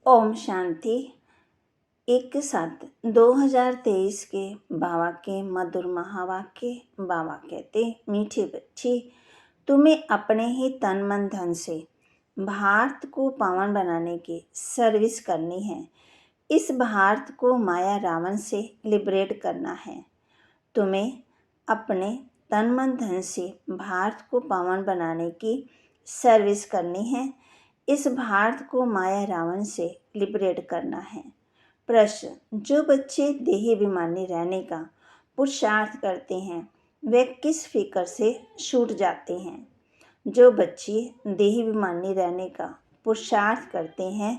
ओम शांति। 1/7 2023 के बाबा के मधुर महावाक्य। बाबा कहते, मीठे बच्चे, तुम्हें अपने ही तन मन धन से भारत को पावन बनाने की सर्विस करनी है। इस भारत को माया रावण से लिबरेट करना है। तुम्हें अपने तन मन धन से भारत को पावन बनाने की सर्विस करनी है। इस भारत को माया रावण से लिबरेट करना है। प्रश्न, जो बच्चे देहाभिमानी रहने का पुरुषार्थ करते हैं वे किस फिक्र से छूट जाते हैं? जो बच्चे देहाभिमानी रहने का पुरुषार्थ करते हैं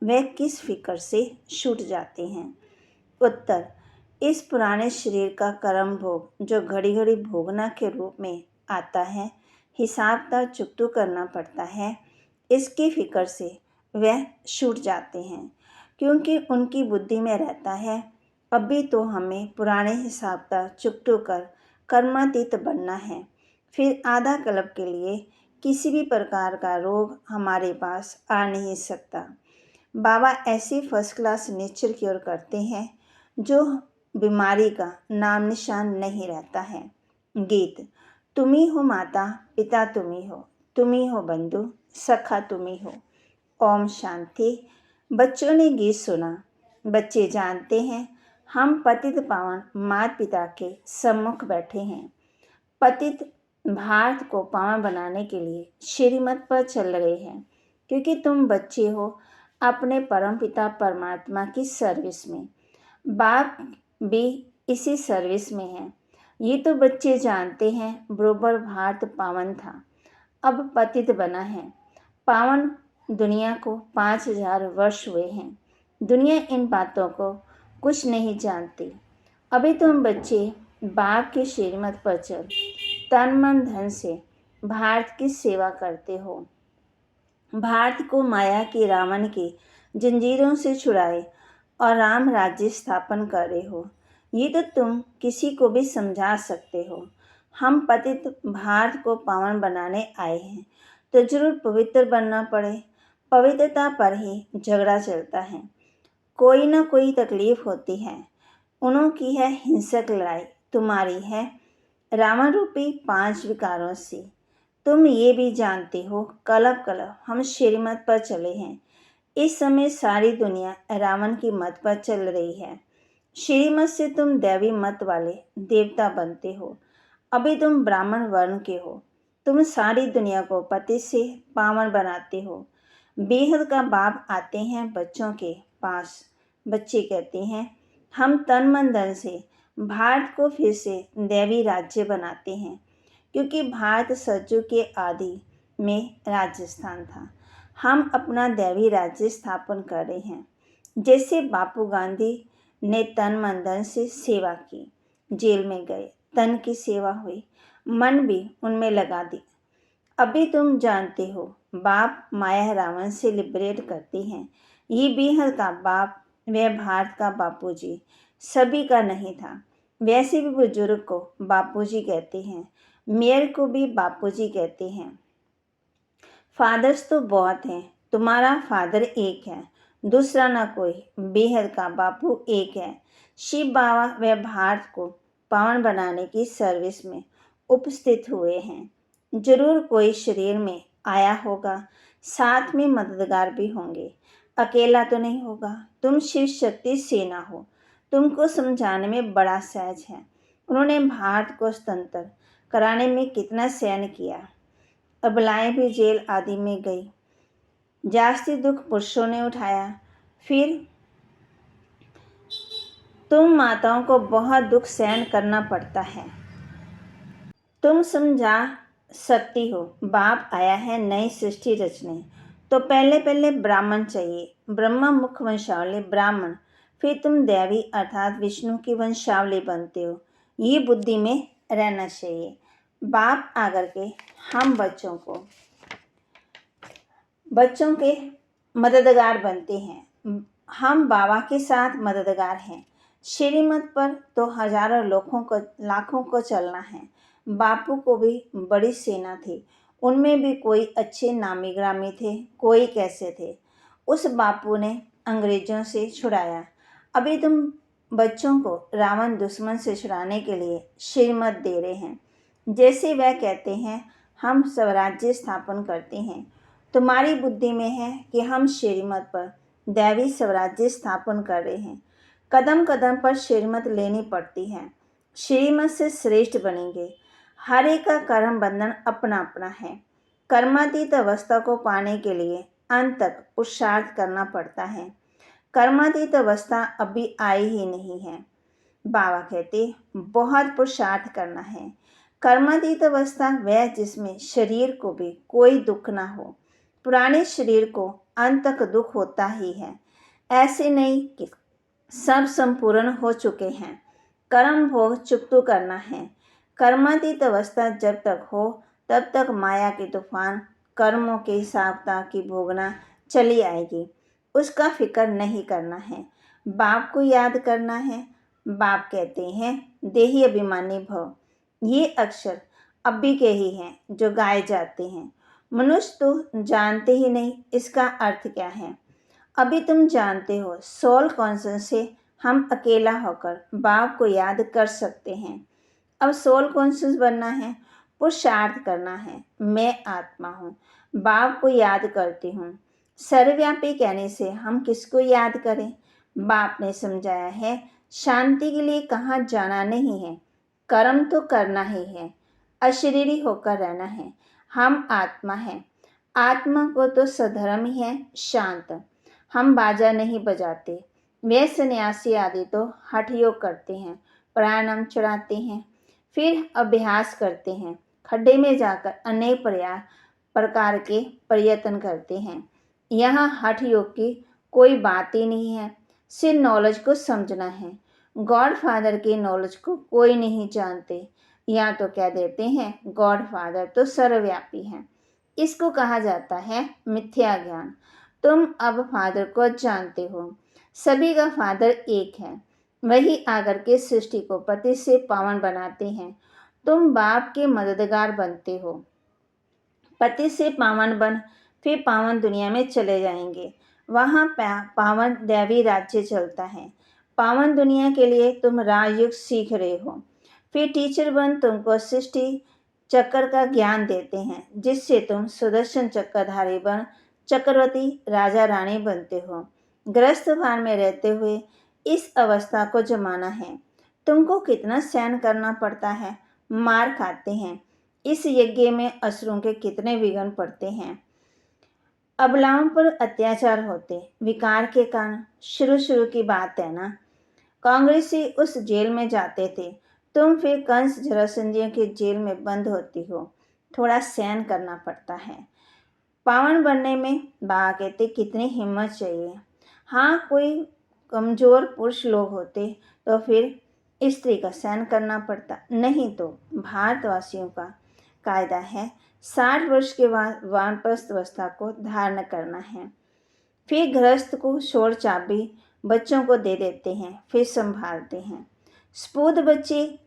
वे किस फिक्र से छूट जाते हैं? उत्तर, इस पुराने शरीर का कर्म भोग जो घड़ी घड़ी भोगना के रूप में आता है, हिसाब का चुकतू करना पड़ता है, इसकी फिक्र से वह छूट जाते हैं, क्योंकि उनकी बुद्धि में रहता है अभी तो हमें पुराने हिसाब का चुकतू कर कर्मातीत बनना है। फिर आधा कल्प के लिए किसी भी प्रकार का रोग हमारे पास आ नहीं सकता। बाबा ऐसी फर्स्ट क्लास नेचर की ओर करते हैं जो बीमारी का नाम निशान नहीं रहता है। गीत, तुम ही हो माता पिता, तुम ही हो बंधु सखा, तुम ही हो। ओम शांति। बच्चों ने गीत सुना। बच्चे जानते हैं हम पतित पावन माता पिता के सम्मुख बैठे हैं। पतित भारत को पावन बनाने के लिए श्रीमत पर चल रहे हैं, क्योंकि तुम बच्चे हो अपने परम पिता परमात्मा की सर्विस में। बाप भी इसी सर्विस में है। ये तो बच्चे जानते हैं बरोबर भारत पावन था, अब पतित बना है। पावन दुनिया को 5000 वर्ष हुए हैं। दुनिया इन बातों को कुछ नहीं जानती। अभी तुम बच्चे बाप के श्रीमत पर चल तन मन धन से भारत की सेवा करते हो। भारत को माया की रावण की जंजीरों से छुड़ाए और राम राज्य स्थापन कर रहे हो। ये तो तुम किसी को भी समझा सकते हो। हम पतित भारत को पावन बनाने आए हैं तो जरूर पवित्र बनना पड़े। पवित्रता पर ही झगड़ा चलता है। कोई ना कोई तकलीफ होती है। उन्हों की है हिंसक लड़ाई, तुम्हारी है रावण रूपी 5 विकारों से। तुम ये भी जानते हो कलप हम श्रीमत पर चले हैं। इस समय सारी दुनिया रावण की मत पर चल रही है। श्रीमत से तुम दैवी मत वाले देवता बनते हो। अभी तुम ब्राह्मण वर्ण के हो। तुम सारी दुनिया को पति से पावन बनाते हो। बेहद का बाप आते हैं बच्चों के पास। बच्चे कहते हैं हम तन मन धन से भारत को फिर से दैवी राज्य बनाते हैं, क्योंकि भारत सतयुग के आदि में राजस्थान था। हम अपना दैवी राज्य स्थापन कर रहे हैं। जैसे बापू गांधी ने तन मन धन से सेवा की, जेल में गए, तन की सेवा हुई, मन भी उनमें लगा दी। अभी तुम जानते हो बाप माया रावण से लिबरेट करते हैं। ये बेहद का बाप, वह भारत का बापूजी सभी का नहीं था। वैसे भी बुजुर्ग को बापूजी कहते हैं, मेयर को भी बापूजी कहते हैं। फादर्स तो बहुत हैं, तुम्हारा फादर एक है, दूसरा ना कोई। बेहद का बापू एक है। शिव बाबा वह भारत को पावन बनाने की सर्विस में उपस्थित हुए हैं। जरूर कोई शरीर में आया होगा, साथ में मददगार भी होंगे। अकेला तो नहीं होगा। तुम शिव शक्ति सेना हो। तुमको समझाने में बड़ा सहज है। उन्होंने भारत को स्वतंत्र कराने में कितना सहन किया। अबलाएं भी जेल आदि में गई। जास्ती दुख पुरुषों ने उठाया। फिर तुम माताओं को बहुत दुख सहन करना पड़ता है। तुम समझा सकती हो बाप आया है नई सृष्टि रचने, तो पहले पहले ब्राह्मण चाहिए। ब्रह्मा मुख वंशावली ब्राह्मण, फिर तुम दैवी अर्थात विष्णु की वंशावली बनते हो। ये बुद्धि में रहना चाहिए। बाप आकर के हम बच्चों के मददगार बनते हैं। हम बाबा के साथ मददगार हैं। श्रीमत पर तो हजारों लाखों को चलना है। बापू को भी बड़ी सेना थी। उनमें भी कोई अच्छे नामी ग्रामी थे, कोई कैसे थे। उस बापू ने अंग्रेजों से छुड़ाया। अभी तुम बच्चों को रावण दुश्मन से छुड़ाने के लिए श्रीमत दे रहे हैं। जैसे वह कहते हैं हम स्वराज्य स्थापन करते हैं, तुम्हारी बुद्धि में है कि हम श्रीमत पर दैवी स्वराज्य स्थापन कर रहे हैं। कदम कदम पर श्रीमत लेनी पड़ती है। श्रीमत से श्रेष्ठ बनेंगे। हर एक का कर्म बंधन अपना अपना है। कर्मातीत अवस्था को पाने के लिए अंत तक पुरुषार्थ करना पड़ता है। कर्मातीत अवस्था अभी आई ही नहीं है। बाबा कहते बहुत पुरुषार्थ करना है। कर्मातीत अवस्था वह जिसमें शरीर को भी कोई दुख ना हो। पुराने शरीर को अंत तक दुख होता ही है। ऐसे नहीं कि सब संपूर्ण हो चुके हैं। कर्म भोग चुकतू करना है। कर्मातीत अवस्था जब तक हो तब तक माया के तूफान कर्मों के हिसाब की भोगना चली आएगी। उसका फिक्र नहीं करना है। बाप को याद करना है। बाप कहते हैं देही अभिमानी भव। ये अक्षर अभी के ही हैं जो गाए जाते हैं। मनुष्य तो जानते ही नहीं इसका अर्थ क्या है। अभी तुम जानते हो सोल कॉन्शियस से हम अकेला होकर बाप को याद कर सकते हैं। अब सोल कॉन्शियस बनना है, पुरुषार्थ करना है। मैं आत्मा हूँ, बाप को याद करती हूँ। सर्वव्यापी कहने से हम किसको याद करें? बाप ने समझाया है शांति के लिए कहाँ जाना नहीं है, कर्म तो करना ही है, अशरीरी होकर रहना है। हम आत्मा हैं। आत्मा को तो सधर्म ही है शांत। हम बाजा नहीं बजाते। वे सन्यासी आदि तो हठ योग करते हैं, प्राणायाम चढ़ाते हैं, फिर अभ्यास करते हैं, खड्डे में जाकर अनेक प्रकार के प्रयत्न करते हैं। यहाँ हठ योग की कोई बात ही नहीं है। सिर्फ नॉलेज को समझना है। गॉड फादर की नॉलेज को कोई नहीं जानते। या तो कह देते हैं गॉड फादर तो सर्वव्यापी है। इसको कहा जाता है मिथ्या ज्ञान। तुम अब फादर को जानते हो। सभी का फादर एक है। वही आकर के सृष्टि को पति से पावन बनाते हैं। तुम बाप के मददगार बनते हो। पति से पावन बन फिर पावन दुनिया में चले जाएंगे। वहाँ पावन दैवी राज्य चलता है। पावन दुनिया के लिए तुम राजयोग सीख रहे हो। फिर टीचर बन तुमको सृष्टि चक्र का ज्ञान देते हैं, जिससे तुम सुदर्शन चक्रधारी बन चक्रवर्ती राजा रानी बनते हो। ग्रस्त भान में रहते हुए इस अवस्था को जमाना है। तुमको कितना सहन करना पड़ता है। मार खाते हैं। इस यज्ञ में असुरों के कितने विघ्न पड़ते हैं। अबलाओं पर अत्याचार होते विकार के कारण। शुरू की बात है ना। कांग्रेसी उस जेल में जाते थे। तुम फिर कंस जरासंधियों के जेल में बंद होती हो। थोड़ा सहन करना पड़ता है। पावन बनने में बाबा कहते कितनी हिम्मत चाहिए। हाँ, कोई कमज़ोर पुरुष लोग होते तो फिर स्त्री का सहन करना पड़ता। नहीं तो भारतवासियों का कायदा है 60 वर्ष के बाद वानप्रस्थ अवस्था को धारण करना है। फिर गृहस्थ को छोड़ चाबी बच्चों को दे देते हैं, फिर संभालते हैं। स्पूत बच्चे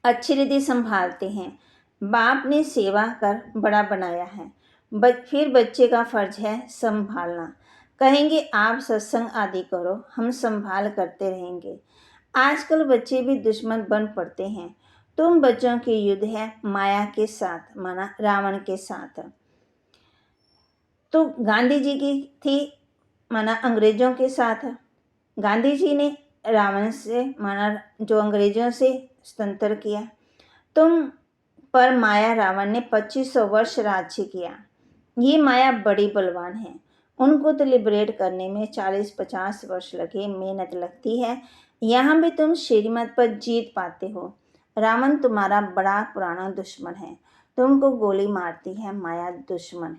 अच्छी रीति संभालते हैं। बाप ने सेवा कर बड़ा बनाया है। फिर बच्चे का फर्ज है संभालना। कहेंगे आप सत्संग आदि करो, हम संभाल करते रहेंगे। आजकल बच्चे भी दुश्मन बन पड़ते हैं। तुम बच्चों की युद्ध है माया के साथ, माना रावण के साथ। तो गांधी जी की थी माना अंग्रेजों के साथ। गांधी जी ने रावण से माना जो अंग्रेजों से स्वतंत्र किया। तुम पर माया रावण ने 2500 वर्ष राज्य किया। ये माया बड़ी बलवान है। उनको तो लिबरेट करने में 40-50 वर्ष लगे, मेहनत लगती है। यहाँ भी तुम श्रीमत पर जीत पाते हो। रावण तुम्हारा बड़ा पुराना दुश्मन है। तुमको गोली मारती है माया दुश्मन।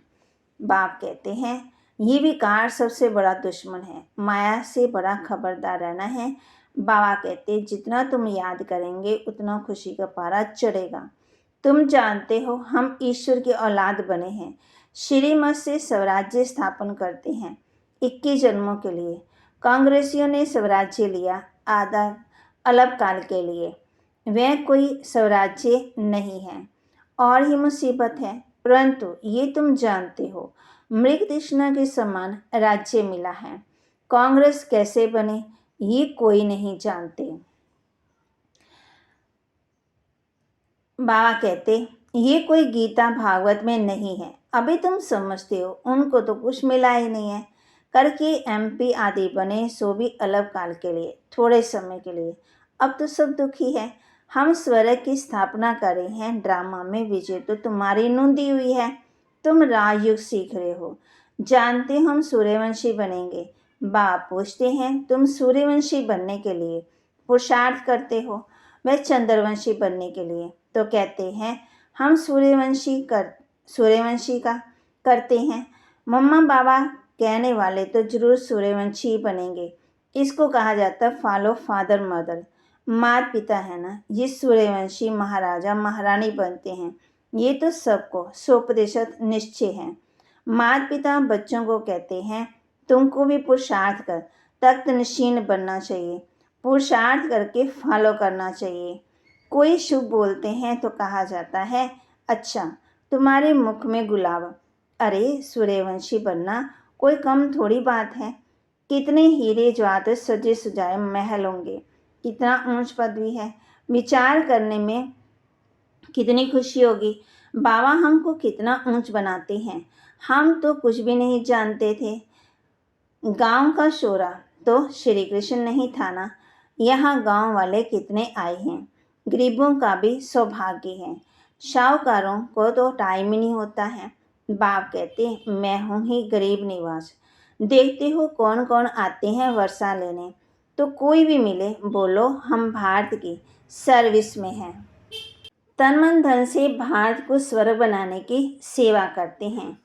बाप कहते हैं ये विकार सबसे बड़ा दुश्मन है। माया से बड़ा खबरदार रहना है। बाबा कहते जितना तुम याद करेंगे उतना खुशी का पारा चढ़ेगा। तुम जानते हो हम ईश्वर के औलाद बने हैं। श्रीमत से स्वराज्य स्थापन करते हैं 21 जन्मों के लिए। कांग्रेसियों ने स्वराज्य लिया आधा अल्प काल के लिए। वह कोई स्वराज्य नहीं है और ही मुसीबत है। परंतु ये तुम जानते हो मृग तृष्णा के समान राज्य मिला है। कांग्रेस कैसे बने ये कोई नहीं जानते। बाबा कहते, ये कोई गीता भागवत में नहीं है, अभी तुम समझते हो, उनको तो कुछ मिला ही नहीं है। करके MP आदि बने, सो भी अलग काल के लिए, थोड़े समय के लिए। अब तो सब दुखी है। हम स्वर्ग की स्थापना कर रहे हैं, ड्रामा में विजय तो तुम्हारी नूंदी हुई है। तुम राजयुग सीख रहे हो, जानते हो हम सूर्यवंशी बनेंगे। बाप पूछते हैं, तुम सूर्यवंशी बनने के लिए पुरुषार्थ करते हो, वह चंद्रवंशी बनने के लिए तो कहते हैं हम सूर्यवंशी का करते हैं। मम्मा बाबा कहने वाले तो जरूर सूर्यवंशी ही बनेंगे। इसको कहा जाता है फॉलो फादर मदर। माता पिता है ना, ये सूर्यवंशी महाराजा महारानी बनते हैं, ये तो सबको 100% निश्चय है। माता पिता बच्चों को कहते हैं तुमको भी पुरुषार्थ कर तख्त नशीन बनना चाहिए, पुरुषार्थ करके फॉलो करना चाहिए। कोई शुभ बोलते हैं तो कहा जाता है अच्छा तुम्हारे मुख में गुलाब। अरे सूर्यवंशी बनना कोई कम थोड़ी बात है। कितने हीरे जवाहरात सजे सजाए महल होंगे, कितना ऊंच पदवी है, विचार करने में कितनी खुशी होगी। बाबा हमको कितना ऊंच बनाते हैं, हम तो कुछ भी नहीं जानते थे। गांव का शोरा तो श्री कृष्ण नहीं था ना। यहाँ गांव वाले कितने आए हैं, गरीबों का भी सौभाग्य है, शाहूकारों को तो टाइम ही नहीं होता है। बाप कहते मैं हूँ ही गरीब निवास, देखते हो कौन कौन आते हैं वर्षा लेने, तो कोई भी मिले बोलो हम भारत की सर्विस में हैं, तन मन धन से भारत को स्वर्ग बनाने की सेवा करते हैं।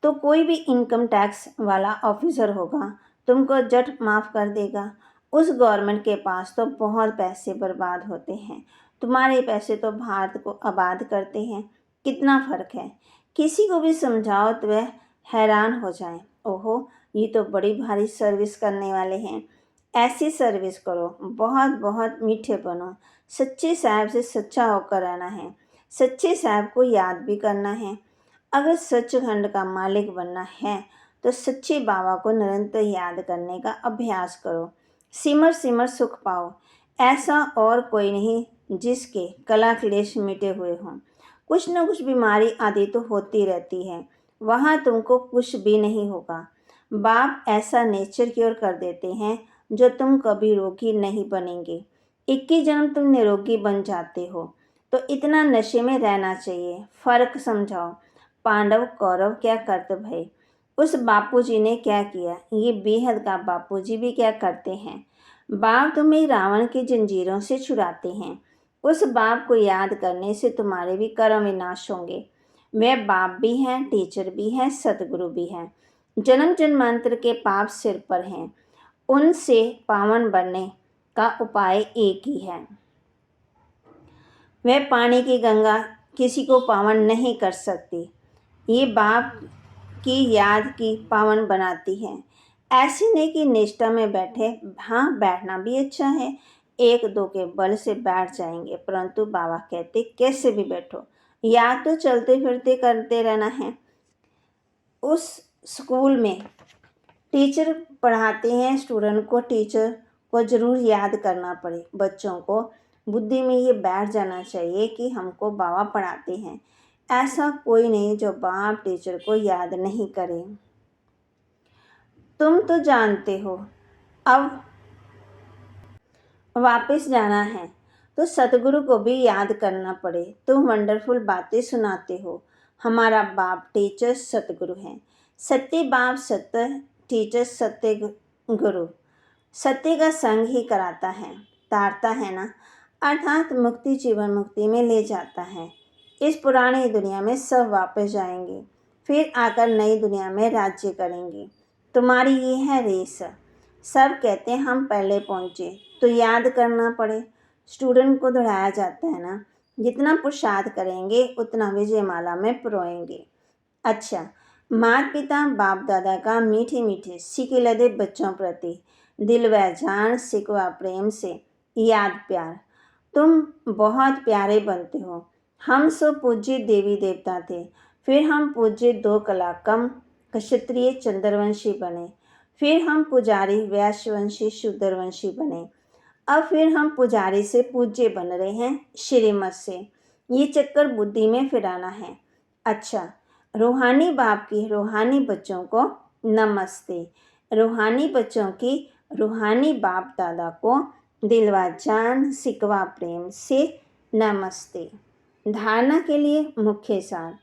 तो कोई भी इनकम टैक्स वाला ऑफिसर होगा तुमको जट माफ़ कर देगा। उस गवर्नमेंट के पास तो बहुत पैसे बर्बाद होते हैं, तुम्हारे पैसे तो भारत को आबाद करते हैं। कितना फ़र्क है। किसी को भी समझाओ तो वह हैरान हो जाए, ओहो ये तो बड़ी भारी सर्विस करने वाले हैं। ऐसी सर्विस करो, बहुत बहुत मीठे बनो, सच्चे साहब से सच्चा होकर रहना है, सच्चे साहब को याद भी करना है। अगर सचखंड का मालिक बनना है तो सच्चे बाबा को निरंतर याद करने का अभ्यास करो, सिमर सिमर सुख पाओ। ऐसा और कोई नहीं जिसके कला क्लेश मिटे हुए हों। कुछ न कुछ बीमारी आदि तो होती रहती है, वहाँ तुमको कुछ भी नहीं होगा। बाप ऐसा नेचर क्योर कर देते हैं जो तुम कभी रोगी नहीं बनेंगे। 21 जन्म तुम निरोगी बन जाते हो तो इतना नशे में रहना चाहिए। फ़र्क समझाओ, पांडव कौरव क्या करते भाई, उस बापूजी ने क्या किया, ये बेहद का बापूजी भी क्या करते हैं। बाप तुम्हें रावण की जंजीरों से छुड़ाते हैं, उस बाप को याद करने से तुम्हारे भी कर्म विनाश होंगे। वह बाप भी हैं, टीचर भी हैं, सतगुरु भी हैं। जन्म जन्मांतर के पाप सिर पर हैं, उनसे पावन बनने का उपाय एक ही है। वह पानी की गंगा किसी को पावन नहीं कर सकती, ये बाप की याद की पावन बनाती है। ऐसी नहीं कि निष्ठा में बैठे, हाँ बैठना भी अच्छा है, एक दो के बल से बैठ जाएंगे, परंतु बाबा कहते कैसे भी बैठो, या तो चलते फिरते करते रहना है। उस स्कूल में टीचर पढ़ाते हैं स्टूडेंट को, टीचर को ज़रूर याद करना पड़े। बच्चों को बुद्धि में ये बैठ जाना चाहिए कि हमको बाबा पढ़ाते हैं। ऐसा कोई नहीं जो बाप टीचर को याद नहीं करे। तुम तो जानते हो अब वापस जाना है तो सतगुरु को भी याद करना पड़े। तुम वंडरफुल बातें सुनाते हो। हमारा बाप टीचर सतगुरु हैं। सत्य बाप सत्य टीचर सत्य गुरु। सत्य का संग ही कराता है, तारता है ना, अर्थात मुक्ति जीवन मुक्ति में ले जाता है। इस पुरानी दुनिया में सब वापस जाएंगे, फिर आकर नई दुनिया में राज्य करेंगे। तुम्हारी ये है रेस। सब कहते हैं हम पहले पहुँचे, तो याद करना पड़े। स्टूडेंट को दौड़ाया जाता है ना, जितना पुरुषार्थ करेंगे उतना विजयमाला में पुरोएंगे। अच्छा, माता पिता बाप दादा का मीठे मीठे सिके लदे बच्चों प्रति दिल व जान सिकवा प्रेम से याद प्यार। तुम बहुत प्यारे बनते हो। हम सब पूज्य देवी देवता थे, फिर हम पूज्य 2 कला कम क्षत्रिय चंद्रवंशी बने, फिर हम पुजारी व्यासवंशी शूद्रवंशी बने। अब फिर हम पुजारी से पूज्य बन रहे हैं श्रीमत से। ये चक्कर बुद्धि में फिराना है। अच्छा, रूहानी बाप की रूहानी बच्चों को नमस्ते। रूहानी बच्चों की रूहानी बाप दादा को दिलवा जान सिकवा प्रेम से नमस्ते। धारणा के लिए मुख्य सार।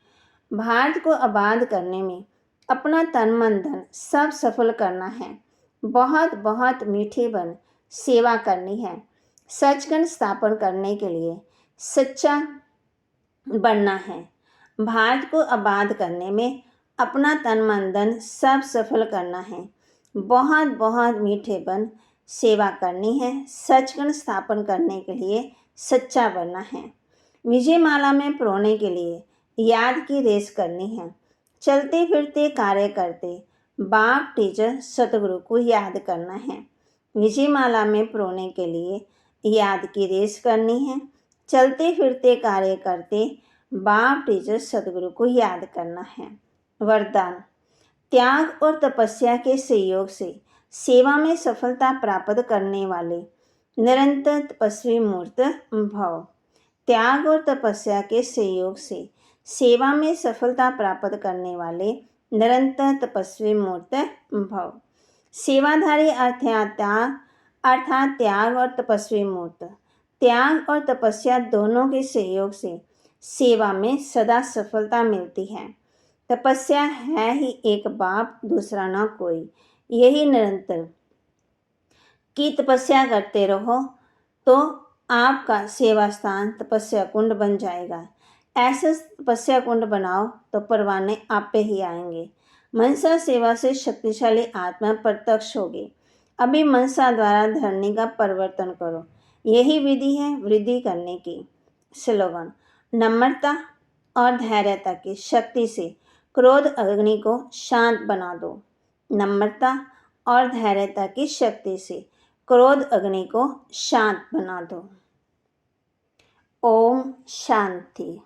भारत को आबाद करने में अपना तन मन धन सब सफल करना है। बहुत बहुत मीठे बन सेवा करनी है। सचखंड स्थापन करने के लिए सच्चा बनना है। भारत को आबाद करने में अपना तन मन धन सब सफल करना है। बहुत बहुत मीठे बन सेवा करनी है। सचखंड स्थापन करने के लिए सच्चा बनना है। विजयमाला में परोने के लिए याद की रेस करनी है। चलते फिरते कार्य करते बाप टीचर सतगुरु को याद करना है। विजयमाला में परोने के लिए याद की रेस करनी है। चलते फिरते कार्य करते बाप टीचर सतगुरु को याद करना है। वरदान। त्याग और तपस्या के सहयोग से सेवा में सफलता प्राप्त करने वाले निरंतर तपस्वी मूर्त भव। त्याग और तपस्या के सहयोग से सेवा में सफलता प्राप्त करने वाले निरंतर तपस्वी मूर्त भव। सेवाधारी अर्थात त्याग और तपस्वी मूर्त। त्याग और तपस्या दोनों के सहयोग से सेवा में सदा सफलता मिलती है। तपस्या है ही एक बाप, दूसरा ना कोई। यही निरंतर की तपस्या करते रहो तो आपका सेवा स्थान तपस्या कुंड बन जाएगा। ऐसे तपस्या कुंड बनाओ तो परवाने आपे ही आएंगे। मनसा सेवा से शक्तिशाली आत्मा प्रत्यक्ष होगी। अभी मनसा द्वारा धरनी का परिवर्तन करो। यही विधि है वृद्धि करने की। स्लोगन। नम्रता और धैर्यता की शक्ति से क्रोध अग्नि को शांत बना दो। नम्रता और धैर्यता की शक्ति से क्रोध अग्नि को शांत बना दो। ओम शांति।